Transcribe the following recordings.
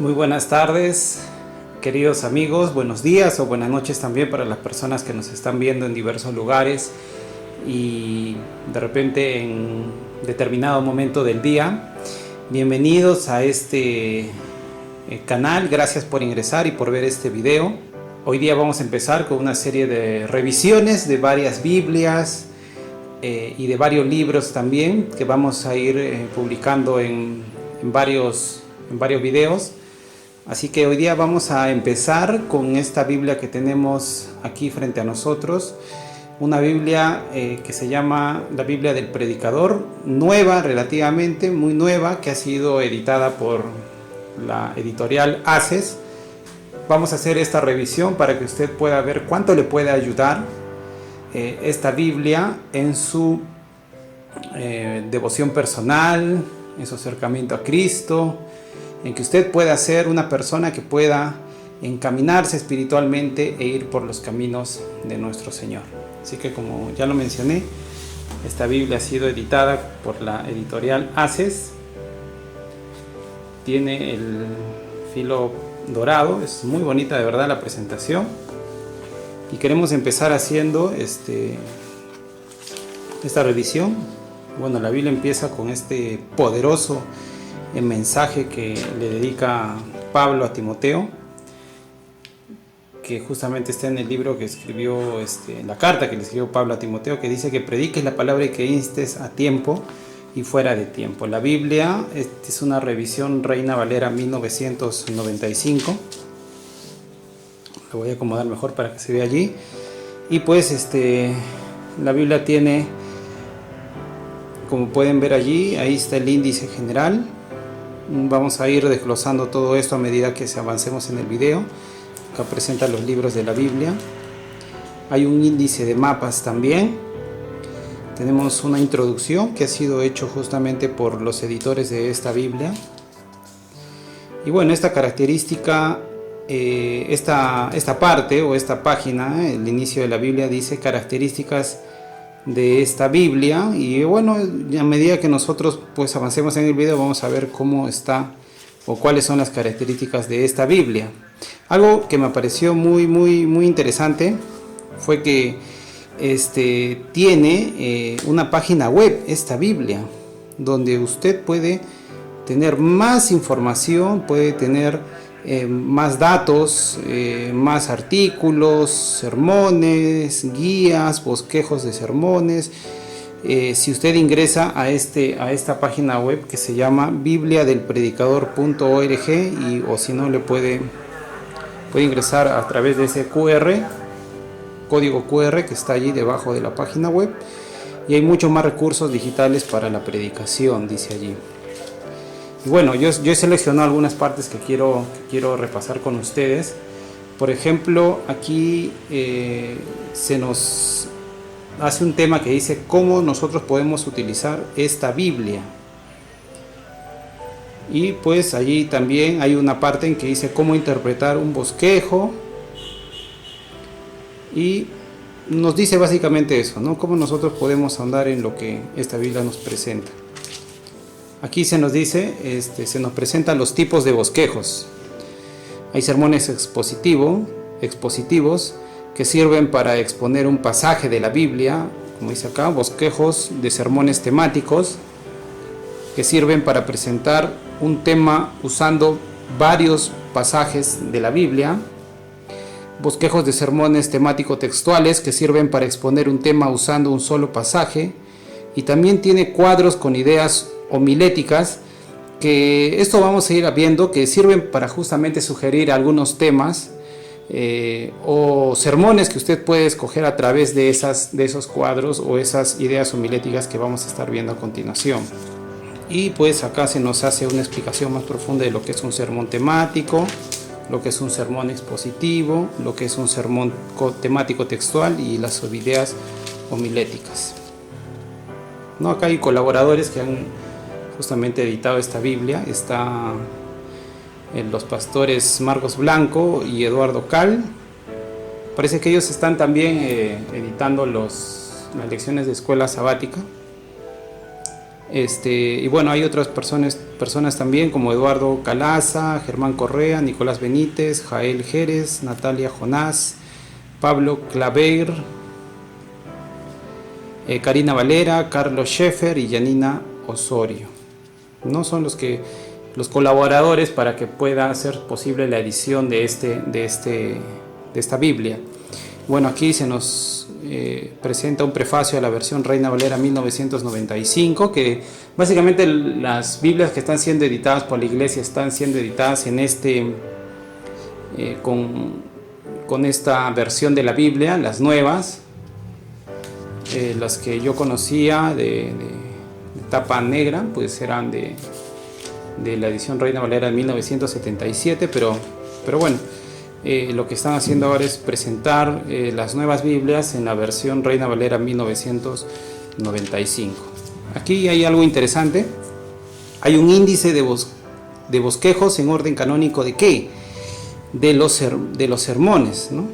Muy buenas tardes, queridos amigos, buenos días o buenas noches también para las personas que nos están viendo en diversos lugares y de repente en determinado momento del día. Bienvenidos a este canal, gracias por ingresar y por ver este video. Hoy día vamos a empezar con una serie de revisiones de varias Biblias y de varios libros también que vamos a ir publicando en varios videos. Así que hoy día vamos a empezar con esta Biblia que tenemos aquí frente a nosotros. Una Biblia que se llama la Biblia del Predicador, nueva relativamente, muy nueva, que ha sido editada por la editorial Haces. Vamos a hacer esta revisión para que usted pueda ver cuánto le puede ayudar esta Biblia en su devoción personal, en su acercamiento a Cristo, en que usted pueda ser una persona que pueda encaminarse espiritualmente e ir por los caminos de nuestro Señor. Así que, como ya lo mencioné, esta Biblia ha sido editada por la editorial Haces. Tiene el filo dorado, es muy bonita de verdad la presentación. Y queremos empezar haciendo esta revisión. Bueno, la Biblia empieza con este poderoso el mensaje que le dedica Pablo a Timoteo, que justamente está en el libro que escribió, la carta que le escribió Pablo a Timoteo, que dice que prediques la palabra y que instes a tiempo y fuera de tiempo. La Biblia es una revisión Reina Valera 1995. Lo voy a acomodar mejor para que se vea allí. Y pues la Biblia tiene, como pueden ver allí, ahí está el índice general. Vamos a ir desglosando todo esto a medida que avancemos en el video. Acá presenta los libros de la Biblia. Hay un índice de mapas también. Tenemos una introducción que ha sido hecho justamente por los editores de esta Biblia. Y bueno, esta característica, esta parte o esta página, el inicio de la Biblia, dice características de esta Biblia. Y bueno, a medida que nosotros pues avancemos en el video vamos a ver cómo está o cuáles son las características de esta Biblia. Algo que me pareció muy interesante fue que tiene una página web, esta Biblia, donde usted puede tener más información, puede tener más datos, más artículos, sermones, guías, bosquejos de sermones. Si usted ingresa a esta página web que se llama bibliadelpredicador.org, o si no le puede ingresar a través de ese código QR que está allí debajo de la página web, y hay muchos más recursos digitales para la predicación, dice allí. Y bueno, yo he seleccionado algunas partes que quiero repasar con ustedes. Por ejemplo, aquí se nos hace un tema que dice cómo nosotros podemos utilizar esta Biblia. Y pues allí también hay una parte en que dice cómo interpretar un bosquejo. Y nos dice básicamente eso, ¿no? Cómo nosotros podemos andar en lo que esta Biblia nos presenta. Aquí se nos dice, se nos presentan los tipos de bosquejos. Hay sermones expositivos que sirven para exponer un pasaje de la Biblia, como dice acá, bosquejos de sermones temáticos que sirven para presentar un tema usando varios pasajes de la Biblia, bosquejos de sermones temático-textuales que sirven para exponer un tema usando un solo pasaje, y también tiene cuadros con ideas homiléticas, que esto vamos a ir viendo, que sirven para justamente sugerir algunos temas o sermones que usted puede escoger a través de esos cuadros o esas ideas homiléticas que vamos a estar viendo a continuación. Y pues acá se nos hace una explicación más profunda de lo que es un sermón temático, lo que es un sermón expositivo, lo que es un sermón temático textual y las ideas homiléticas. ¿No? Acá hay colaboradores que han justamente editado esta Biblia. Está los pastores Marcos Blanco y Eduardo Cal. Parece que ellos están también editando las lecciones de escuela sabática. Y bueno, hay otras personas también como Eduardo Calaza, Germán Correa, Nicolás Benítez, Jael Jerez, Natalia Jonás, Pablo Claver, Karina Valera, Carlos Scheffer y Yanina Osorio. No son los colaboradores para que pueda ser posible la edición de esta Biblia. Bueno, aquí se nos presenta un prefacio a la versión Reina Valera 1995, que básicamente las Biblias que están siendo editadas por la Iglesia están siendo editadas en con esta versión de la Biblia, las nuevas, las que yo conocía de tapa negra, pues eran de la edición Reina Valera de 1977, pero bueno, lo que están haciendo ahora es presentar las nuevas Biblias en la versión Reina Valera 1995. Aquí hay algo interesante. Hay un índice de bosquejos en orden canónico ¿de qué? De los sermones, ¿no?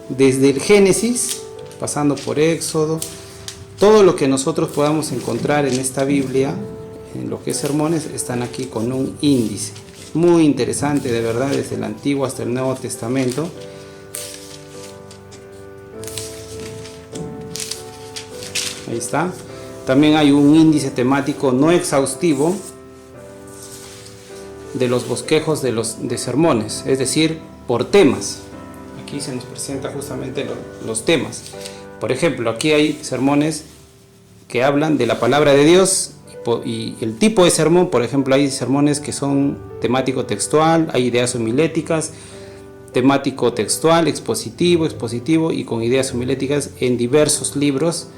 Desde el Génesis, pasando por Éxodo, todo lo que nosotros podamos encontrar en esta Biblia, en lo que es sermones, están aquí con un índice. Muy interesante, de verdad, desde el Antiguo hasta el Nuevo Testamento. Ahí está. También hay un índice temático no exhaustivo de los bosquejos de sermones, es decir, por temas. Aquí se nos presenta justamente los temas. Por ejemplo, aquí hay sermones que hablan de la palabra de Dios y el tipo de sermón. Por ejemplo, hay sermones que son temático textual, hay ideas homiléticas, temático textual, expositivo y con ideas homiléticas en diversos libros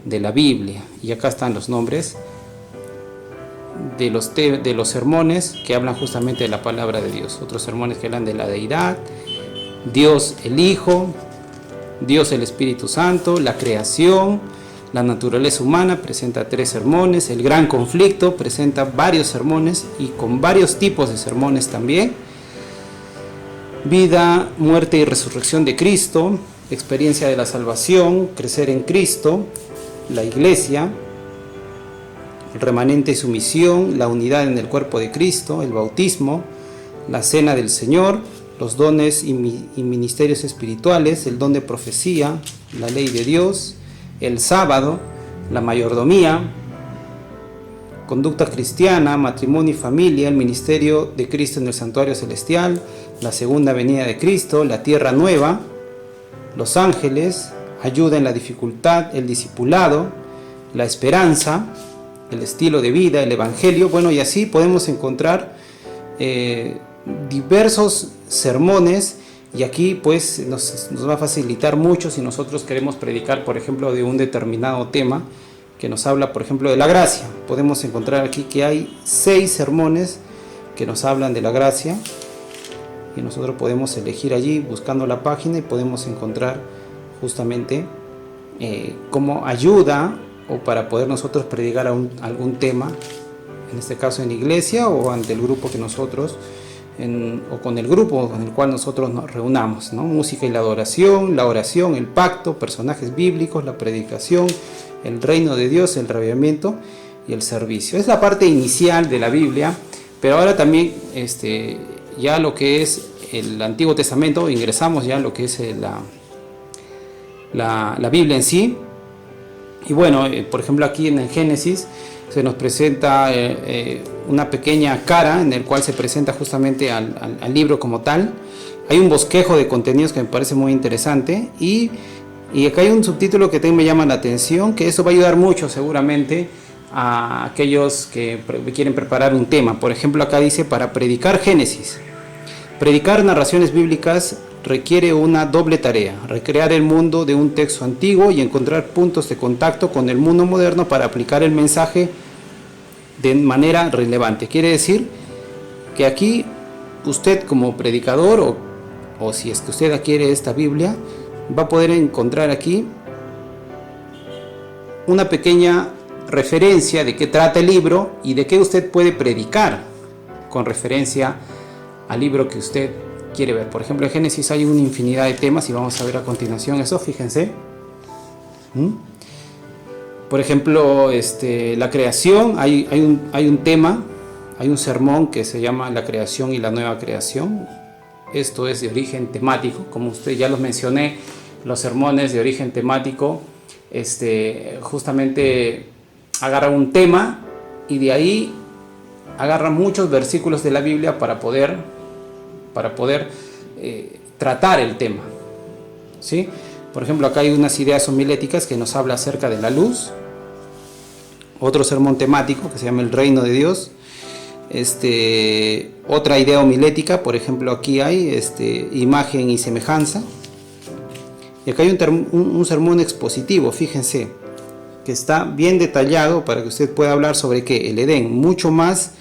de la Biblia. Y acá están los nombres de los sermones que hablan justamente de la palabra de Dios. Otros sermones que hablan de la deidad, Dios el Hijo, Dios el Espíritu Santo, la creación, la naturaleza humana, presenta 3 sermones. El gran conflicto presenta varios sermones y con varios tipos de sermones también. Vida, muerte y resurrección de Cristo, experiencia de la salvación, crecer en Cristo, la iglesia, el remanente y su misión, la unidad en el cuerpo de Cristo, el bautismo, la cena del Señor, los dones y ministerios espirituales, el don de profecía, la ley de Dios, el sábado, la mayordomía, conducta cristiana, matrimonio y familia, el ministerio de Cristo en el santuario celestial, la segunda venida de Cristo, la tierra nueva, los ángeles, ayuda en la dificultad, el discipulado, la esperanza, el estilo de vida, el evangelio. Bueno, y así podemos encontrar diversos sermones. Y aquí pues nos va a facilitar mucho si nosotros queremos predicar, por ejemplo, de un determinado tema que nos habla, por ejemplo, de la gracia. Podemos encontrar aquí que hay 6 sermones que nos hablan de la gracia y nosotros podemos elegir allí buscando la página y podemos encontrar justamente como ayuda o para poder nosotros predicar algún tema, en este caso en iglesia o ante el grupo que nosotros o con el grupo con el cual nosotros nos reunamos, ¿no? Música y la oración, el pacto, personajes bíblicos, la predicación, el reino de Dios, el reavivamiento y el servicio. Es la parte inicial de la Biblia, pero ahora también ya lo que es el Antiguo Testamento, ingresamos ya a lo que es la Biblia en sí. Y bueno, por ejemplo aquí en el Génesis se nos presenta una pequeña cara en el cual se presenta justamente al libro como tal. Hay un bosquejo de contenidos que me parece muy interesante y acá hay un subtítulo que también me llama la atención, que eso va a ayudar mucho seguramente a aquellos que quieren preparar un tema. Por ejemplo, acá dice: para predicar Génesis. Predicar narraciones bíblicas requiere una doble tarea: recrear el mundo de un texto antiguo y encontrar puntos de contacto con el mundo moderno para aplicar el mensaje de manera relevante. Quiere decir que aquí usted como predicador o si es que usted adquiere esta Biblia, va a poder encontrar aquí una pequeña referencia de qué trata el libro y de qué usted puede predicar con referencia al libro que usted quiere ver. Por ejemplo, en Génesis hay una infinidad de temas y vamos a ver a continuación eso. Fíjense. Por ejemplo, la creación, hay un tema, hay un sermón que se llama La creación y la nueva creación. Esto es de origen temático, como usted ya los mencioné, los sermones de origen temático, justamente agarra un tema y de ahí agarra muchos versículos de la Biblia para poder tratar el tema, ¿sí? Por ejemplo, acá hay unas ideas homiléticas que nos habla acerca de la luz, otro sermón temático que se llama El reino de Dios, otra idea homilética, por ejemplo, aquí hay imagen y semejanza, y acá hay un sermón expositivo, fíjense, que está bien detallado para que usted pueda hablar sobre qué, el Edén, mucho más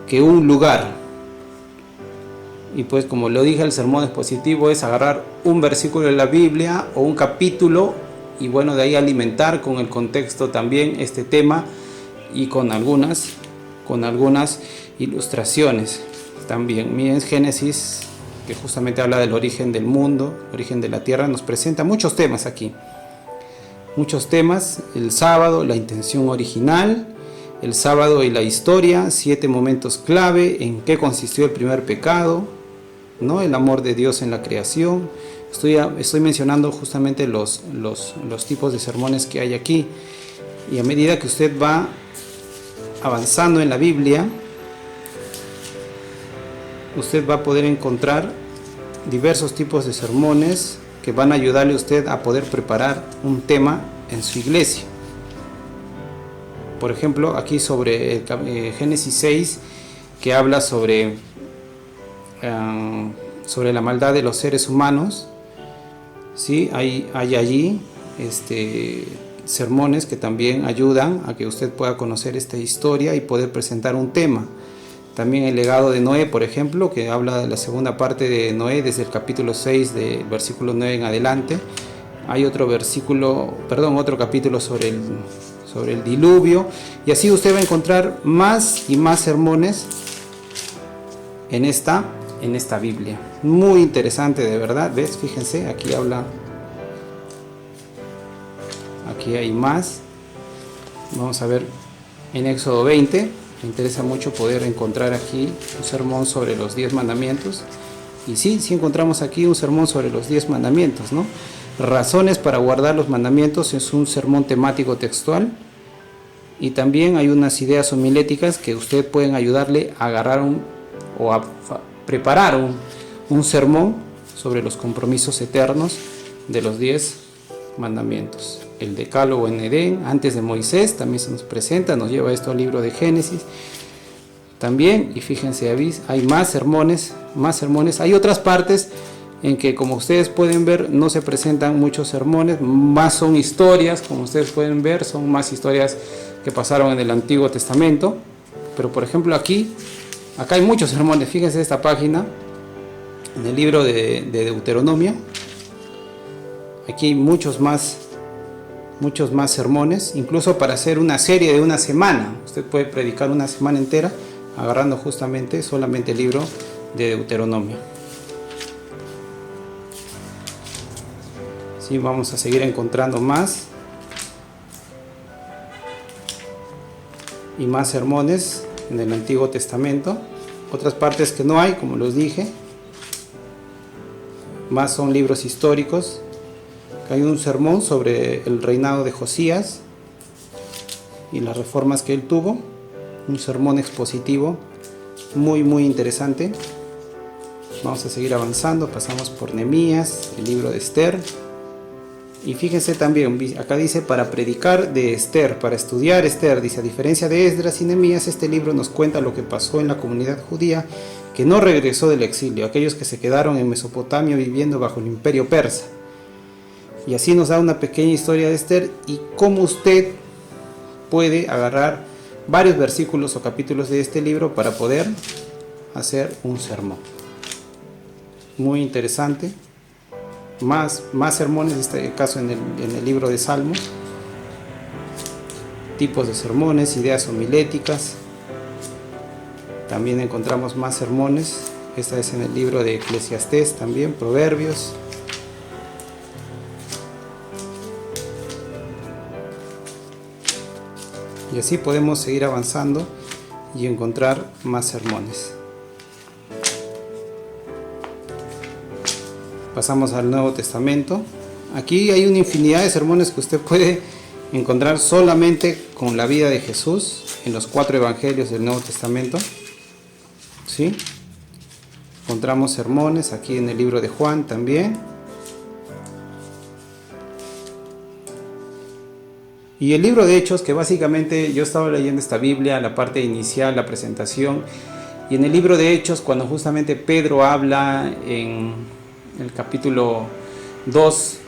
que un lugar. Y pues, como lo dije, el sermón expositivo es agarrar un versículo de la Biblia o un capítulo y bueno, de ahí alimentar con el contexto también este tema y con algunas ilustraciones también. Miren, Génesis, que justamente habla del origen del mundo, origen de la tierra, nos presenta muchos temas aquí. Muchos temas, el sábado, la intención original, el sábado y la historia, 7 momentos clave, en qué consistió el primer pecado, ¿no? El amor de Dios en la creación. Estoy mencionando justamente los tipos de sermones que hay aquí, y a medida que usted va avanzando en la Biblia, usted va a poder encontrar diversos tipos de sermones que van a ayudarle a usted a poder preparar un tema en su iglesia. Por ejemplo, aquí sobre Génesis 6, que habla sobre la maldad de los seres humanos, ¿sí? Hay allí sermones que también ayudan a que usted pueda conocer esta historia y poder presentar un tema. También el legado de Noé, por ejemplo, que habla de la segunda parte de Noé, desde el capítulo 6, del versículo 9 en adelante. Hay otro capítulo sobre el diluvio, y así usted va a encontrar más y más sermones en esta Biblia. Muy interesante, de verdad. ¿Ves? Fíjense, aquí hay más. Vamos a ver en Éxodo 20. Me interesa mucho poder encontrar aquí un sermón sobre los 10 mandamientos. Y sí encontramos aquí un sermón sobre los 10 mandamientos, ¿no? Razones para guardar los mandamientos, es un sermón temático textual. Y también hay unas ideas homiléticas que usted pueden ayudarle a agarrar o a preparar un sermón sobre los compromisos eternos de los 10 mandamientos. El decálogo en Edén, antes de Moisés, también se nos presenta, nos lleva esto al libro de Génesis también, y fíjense, hay más sermones, hay otras partes en que, como ustedes pueden ver, no se presentan muchos sermones, más son historias, como ustedes pueden ver, son más historias que pasaron en el Antiguo Testamento. Pero por ejemplo acá hay muchos sermones, fíjense esta página, en el libro de Deuteronomio, aquí hay muchos más sermones, incluso para hacer una serie de una semana. Usted puede predicar una semana entera agarrando justamente solamente el libro de Deuteronomio. Sí, vamos a seguir encontrando más y más sermones en el Antiguo Testamento. Otras partes que no hay, como los dije, más son libros históricos. Hay un sermón sobre el reinado de Josías y las reformas que él tuvo, un sermón expositivo muy interesante. Vamos a seguir avanzando, pasamos por Nehemías, el libro de Esther, y fíjense también, acá dice para predicar de Esther, para estudiar Esther, dice, a diferencia de Esdras y Nehemías, este libro nos cuenta lo que pasó en la comunidad judía que no regresó del exilio, aquellos que se quedaron en Mesopotamia viviendo bajo el imperio persa. Y así nos da una pequeña historia de Esther y cómo usted puede agarrar varios versículos o capítulos de este libro para poder hacer un sermón. Muy interesante. Más sermones, en este caso en el libro de Salmos. Tipos de sermones, ideas homiléticas. También encontramos más sermones. Esta es en el libro de Eclesiastés también, Proverbios. Y así podemos seguir avanzando y encontrar más sermones. Pasamos al Nuevo Testamento. Aquí hay una infinidad de sermones que usted puede encontrar solamente con la vida de Jesús en los 4 evangelios del Nuevo Testamento. ¿Sí? Encontramos sermones aquí en el libro de Juan también. Y el libro de Hechos, que básicamente yo estaba leyendo esta Biblia, la parte inicial, la presentación, y en el libro de Hechos, cuando justamente Pedro habla en el capítulo 2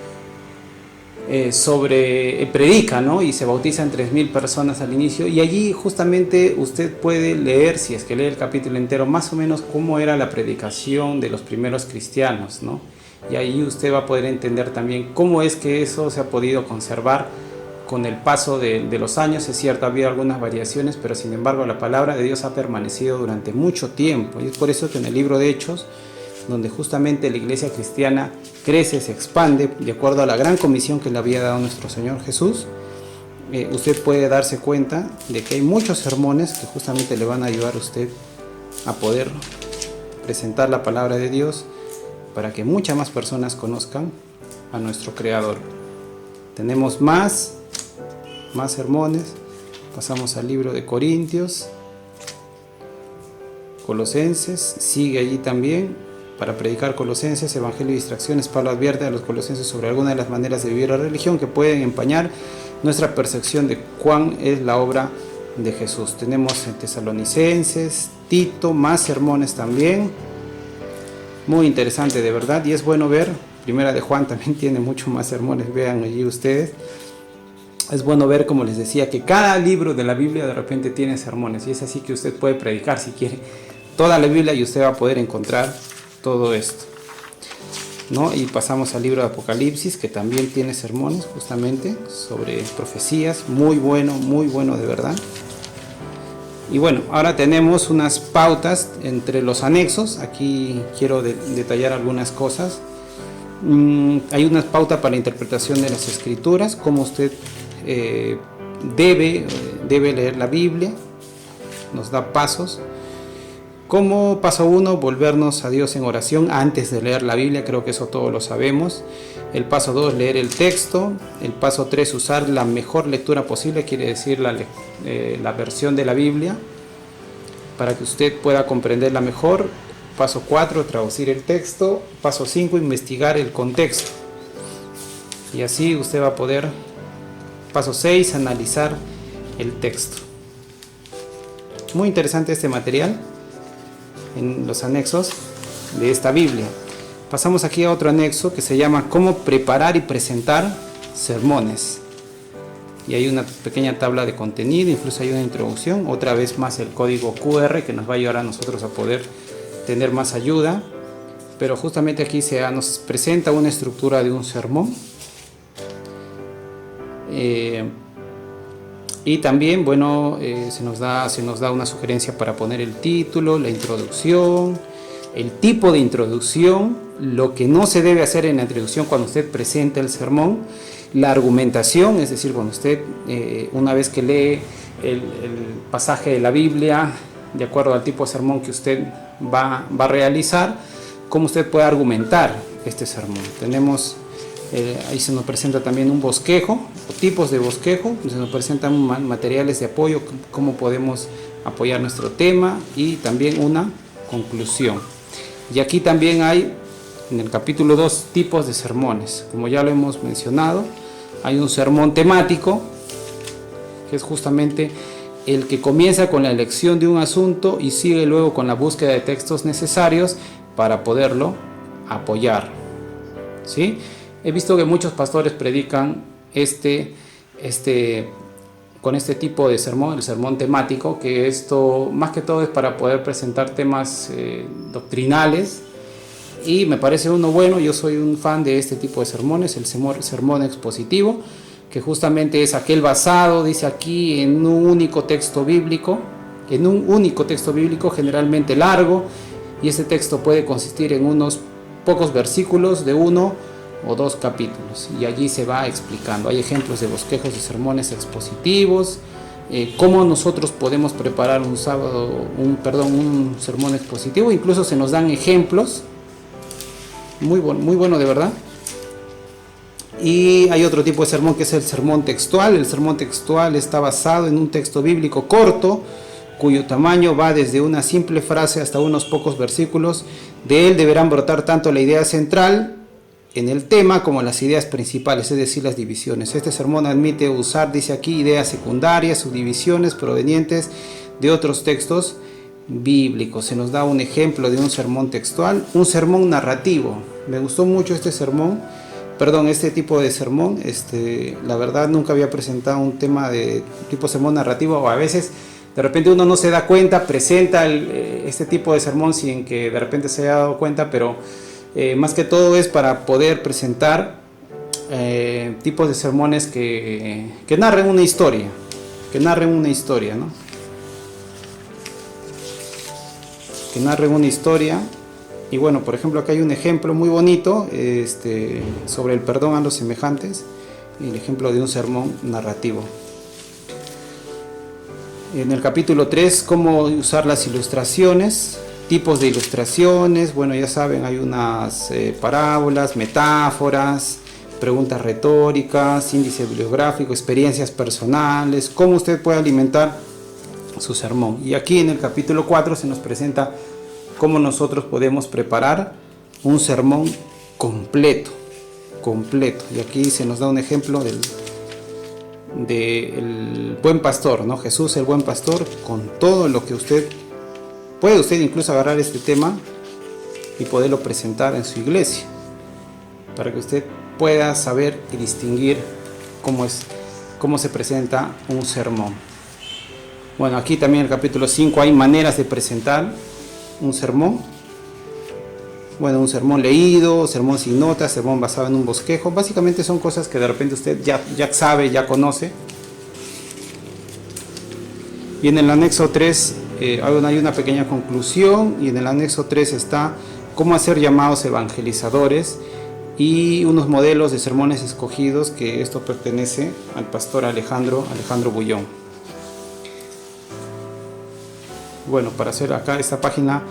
predica, ¿no? Y se bautizan 3.000 personas al inicio, y allí justamente usted puede leer, si es que lee el capítulo entero, más o menos cómo era la predicación de los primeros cristianos, ¿no? Y ahí usted va a poder entender también cómo es que eso se ha podido conservar con el paso de los años. Es cierto, ha habido algunas variaciones, pero sin embargo la palabra de Dios ha permanecido durante mucho tiempo, y es por eso que en el libro de Hechos, donde justamente la iglesia cristiana crece, se expande, de acuerdo a la gran comisión que le había dado nuestro Señor Jesús, usted puede darse cuenta de que hay muchos sermones que justamente le van a ayudar a usted a poder presentar la palabra de Dios para que muchas más personas conozcan a nuestro Creador. Tenemos más sermones. Pasamos al libro de Corintios, Colosenses, sigue allí también. Para predicar Colosenses, Evangelio y distracciones, Pablo advierte a los colosenses sobre algunas de las maneras de vivir la religión que pueden empañar nuestra percepción de cuán es la obra de Jesús. Tenemos en Tesalonicenses, Tito, más sermones también. Muy interesante, de verdad, y es bueno ver. Primera de Juan también tiene mucho más sermones, vean allí ustedes. Es bueno ver, como les decía, que cada libro de la Biblia de repente tiene sermones, y es así que usted puede predicar si quiere toda la Biblia y usted va a poder encontrar todo esto, ¿no? Y pasamos al libro de Apocalipsis, que también tiene sermones justamente sobre profecías, muy bueno de verdad. Y bueno, ahora tenemos unas pautas entre los anexos. Aquí quiero detallar algunas cosas. Hay una pauta para la interpretación de las escrituras, cómo usted debe leer la Biblia, nos da pasos. Como paso 1, volvernos a Dios en oración antes de leer la Biblia, creo que eso todos lo sabemos. El paso 2, leer el texto. El paso 3, usar la mejor lectura posible, quiere decir la versión de la Biblia, para que usted pueda comprenderla mejor. Paso 4, traducir el texto. Paso 5, investigar el contexto. Y así usted va a poder. Paso 6, analizar el texto. Muy interesante este material en los anexos de esta Biblia. Pasamos aquí a otro anexo que se llama cómo preparar y presentar sermones. Y hay una pequeña tabla de contenido, incluso hay una introducción, otra vez más el código QR que nos va a ayudar a nosotros a poder tener más ayuda. Pero justamente aquí nos presenta una estructura de un sermón. Y también, bueno, se nos da una sugerencia para poner el título, la introducción, el tipo de introducción, lo que no se debe hacer en la introducción cuando usted presenta el sermón, la argumentación, es decir, cuando usted, una vez que lee el pasaje de la Biblia, de acuerdo al tipo de sermón que usted va a realizar, cómo usted puede argumentar este sermón. Tenemos ahí se nos presenta también un bosquejo o tipos de bosquejo, se nos presentan materiales de apoyo, cómo podemos apoyar nuestro tema, y también una conclusión. Y aquí también hay en el capítulo 2 tipos de sermones, como ya lo hemos mencionado. Hay un sermón temático, que es justamente el que comienza con la elección de un asunto y sigue luego con la búsqueda de textos necesarios para poderlo apoyar, ¿sí? He visto que muchos pastores predican con este tipo de sermón, el sermón temático, que esto más que todo es para poder presentar temas doctrinales, y me parece uno bueno. Yo soy un fan de este tipo de sermones, el sermón expositivo, que justamente es aquel basado, dice aquí, en un único texto bíblico, generalmente largo, y ese texto puede consistir en unos pocos versículos de 1 o 2 capítulos, y allí se va explicando. Hay ejemplos de bosquejos de sermones expositivos, cómo nosotros podemos preparar un sermón expositivo. Incluso se nos dan ejemplos, muy bueno de verdad. Y hay otro tipo de sermón que es el sermón textual. El sermón textual está basado en un texto bíblico corto, cuyo tamaño va desde una simple frase hasta unos pocos versículos. De él deberán brotar tanto la idea central en el tema como las ideas principales, es decir, las divisiones. Este sermón admite usar, dice aquí, ideas secundarias, subdivisiones provenientes de otros textos bíblicos. Se nos da un ejemplo de un sermón textual, un sermón narrativo. Me gustó mucho este tipo de sermón. La verdad nunca había presentado un tema de tipo sermón narrativo, o a veces de repente uno no se da cuenta, presenta este tipo de sermón sin que de repente se haya dado cuenta, pero más que todo es para poder presentar tipos de sermones que narren una historia, ¿no? Que narren una historia. Y bueno, por ejemplo, acá hay un ejemplo muy bonito sobre el perdón a los semejantes, el ejemplo de un sermón narrativo. En el capítulo 3, cómo usar las ilustraciones, tipos de ilustraciones. Bueno, ya saben, hay unas parábolas, metáforas, preguntas retóricas, índice bibliográfico, experiencias personales, cómo usted puede alimentar su sermón. Y aquí en el capítulo 4 se nos presenta cómo nosotros podemos preparar un sermón completo. Y aquí se nos da un ejemplo del buen pastor, ¿no? Jesús, el buen pastor, con todo lo que puede usted incluso agarrar este tema y poderlo presentar en su iglesia, para que usted pueda saber y distinguir cómo se presenta un sermón. Bueno, aquí también en el capítulo 5 hay maneras de presentar un sermón. Bueno, un sermón leído, sermón sin notas, sermón basado en un bosquejo. Básicamente son cosas que de repente usted ya sabe, ya conoce. Y en el anexo 3 hay una pequeña conclusión, y en el anexo 3 está cómo hacer llamados evangelizadores y unos modelos de sermones escogidos, que esto pertenece al pastor Alejandro Bullón. Bueno, para hacer acá esta página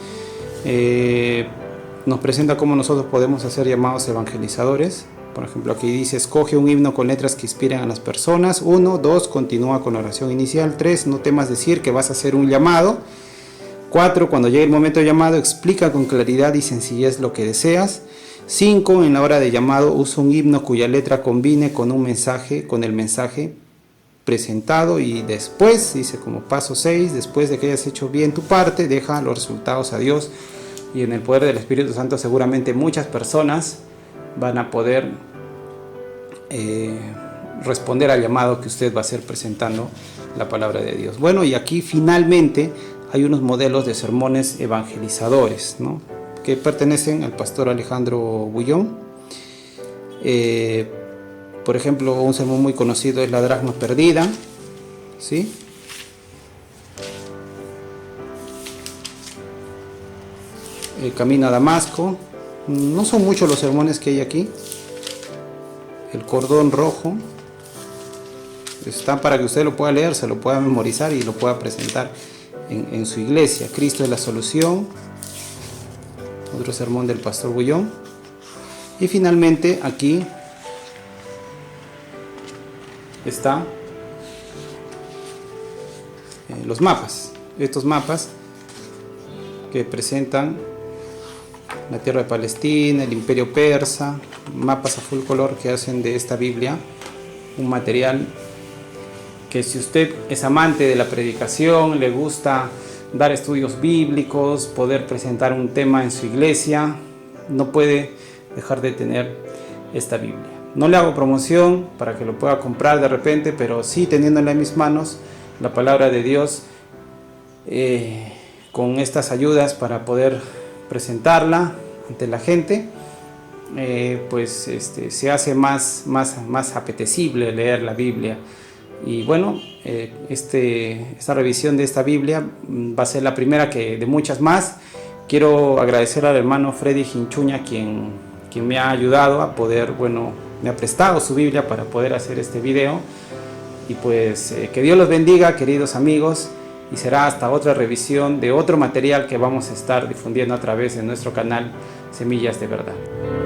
nos presenta cómo nosotros podemos hacer llamados evangelizadores. Por ejemplo, aquí dice: escoge un himno con letras que inspiren a las personas. 1, 2, continúa con la oración inicial. 3, no temas decir que vas a hacer un llamado. 4, cuando llegue el momento de llamado, explica con claridad y sencillez lo que deseas. 5, en la hora de llamado, usa un himno cuya letra combine con el mensaje presentado. Y después, dice como paso 6, después de que hayas hecho bien tu parte, deja los resultados a Dios, y en el poder del Espíritu Santo seguramente muchas personas van a poder responder al llamado que usted va a hacer presentando la palabra de Dios. Bueno, y aquí finalmente hay unos modelos de sermones evangelizadores, ¿no?, que pertenecen al pastor Alejandro Bullón. Por ejemplo, un sermón muy conocido es La dracma perdida, ¿sí? El camino a Damasco. No son muchos los sermones que hay aquí. El cordón rojo. Está para que usted lo pueda leer, se lo pueda memorizar y lo pueda presentar en su iglesia. Cristo es la solución. Otro sermón del pastor Bullón. Y finalmente aquí está los mapas. Estos mapas que presentan la tierra de Palestina, el imperio persa, mapas a full color que hacen de esta Biblia un material que, si usted es amante de la predicación, le gusta dar estudios bíblicos, poder presentar un tema en su iglesia, no puede dejar de tener esta Biblia. No le hago promoción para que lo pueda comprar de repente, pero sí, teniéndola en mis manos la palabra de Dios, con estas ayudas para poder presentarla ante la gente, se hace más apetecible leer la Biblia. Y bueno, esta revisión de esta Biblia va a ser la primera de muchas más. Quiero agradecer al hermano Freddy Hinchuña, quien me ha ayudado a poder, me ha prestado su Biblia para poder hacer este video. Y pues que Dios los bendiga, queridos amigos, y será hasta otra revisión de otro material que vamos a estar difundiendo a través de nuestro canal Semillas de Verdad.